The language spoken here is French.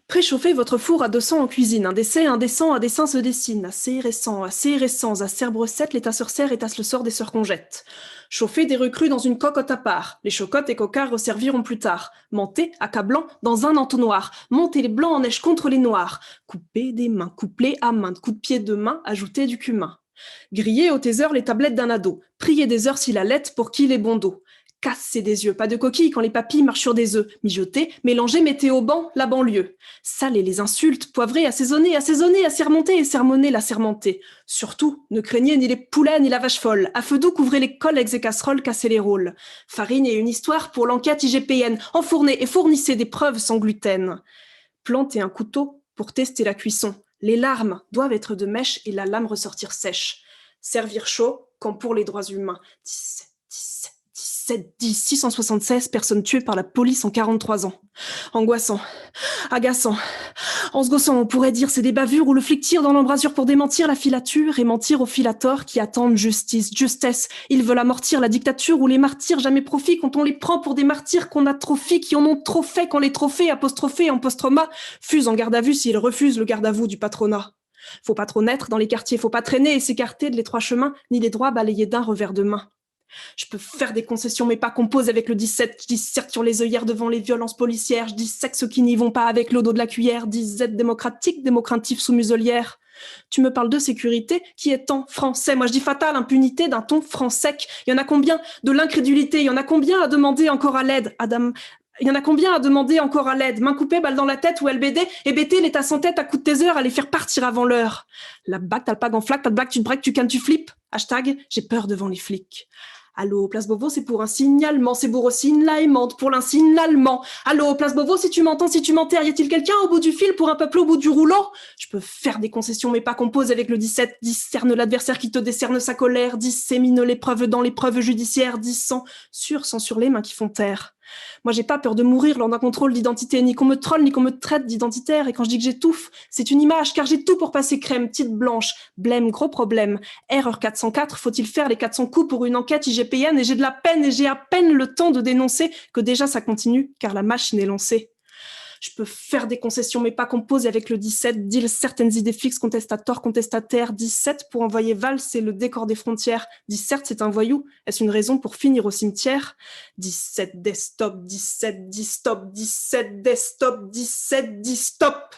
Préchauffez votre four à 200 en cuisine. Un décès, indécent, à dessein se dessine. Assez récent, acerbe recette, l'état sur serre et tasse le sort des sœurs qu'on jette. Chauffez des recrues dans une cocotte à part. Les chocottes et cocards resserviront plus tard. Mentez, accablant, dans un entonnoir. Montez les blancs en neige contre les noirs. Coupez des mains, couplez à main, de coups de pied de main, ajoutez du cumin. Grillez au taser les tablettes d'un ado. Priez des heures s'il allait pour qu'il ait bon dos. Cassez des yeux, pas de coquilles quand les papilles marchent sur des œufs. Mijotez, mélangez, mettez au banc la banlieue. Salez les insultes, poivrez, assaisonnez, assermonter et sermonner la sermentée. Surtout, ne craignez ni les poulets ni la vache folle. À feu doux, couvrez les collègues et casseroles, cassez les rôles. Farine et une histoire pour l'enquête IGPN. Enfournez et fournissez des preuves sans gluten. Plantez un couteau pour tester la cuisson. Les larmes doivent être de mèche et la lame ressortir sèche. Servir chaud, quand pour les droits humains. 676 personnes tuées par la police en 43 ans. Angoissant, agaçant. En se gossant, on pourrait dire c'est des bavures où le flic tire dans l'embrasure pour démentir la filature et mentir aux filators qui attendent justice, justesse. Ils veulent amortir la dictature où les martyrs jamais profit quand on les prend pour des martyrs qu'on atrophie, qui en ont trop fait quand les trophées apostrophés en post-trauma fusent en garde à vue s'ils refusent le garde à vous du patronat. Faut pas trop naître dans les quartiers, faut pas traîner et s'écarter de l'étroit chemin, ni les droits balayés d'un revers de main. Je peux faire des concessions, mais pas compose avec le 17. Je disserte sur les œillères devant les violences policières. Je dissèque ceux qui n'y vont pas avec le dos de la cuillère. Disette démocratique, démocratif sous muselière. Tu me parles de sécurité, qui est en français. Moi je dis fatale, impunité d'un ton français. Il y en a combien de l'incrédulité? Il y en a combien à demander encore à l'aide? Adam, il y en a combien à demander encore à l'aide? Main coupée, balle dans la tête ou LBD? Et BT, l'état sans tête à coup de taser à les faire partir avant l'heure. La bague, t'as le pag en flaque, t'as le blague, tu te breaks, tu cannes, tu flippes. Hashtag, j'ai peur devant les flics. Allô, Place Beauvau, c'est pour un signalement, c'est Bourrocine, la aimante, pour l'insignalement. Allô, Place Beauvau, si tu m'entends, si tu m'enterres, y a-t-il quelqu'un au bout du fil pour un peuple au bout du rouleau? Je peux faire des concessions, mais pas compose avec le 17. Discerne l'adversaire qui te décerne sa colère, dissémine l'épreuve dans l'épreuve judiciaire, censure les mains qui font taire. Moi, j'ai pas peur de mourir lors d'un contrôle d'identité, ni qu'on me trolle, ni qu'on me traite d'identitaire. Et quand je dis que j'étouffe, c'est une image, car j'ai tout pour passer crème, petite blanche, blême, gros problème. Erreur 404, faut-il faire les 400 coups pour une enquête IGPN? Et j'ai de la peine, et j'ai à peine le temps de dénoncer que déjà ça continue, car la machine est lancée. Je peux faire des concessions, mais pas composer avec le 17. Deal certaines idées fixes, contestataires, contestataires. 17 pour envoyer Val, c'est le décor des frontières. 17, c'est un voyou. Est-ce une raison pour finir au cimetière? 17 desktop, 17 stop, 17 desktop, 17 stop.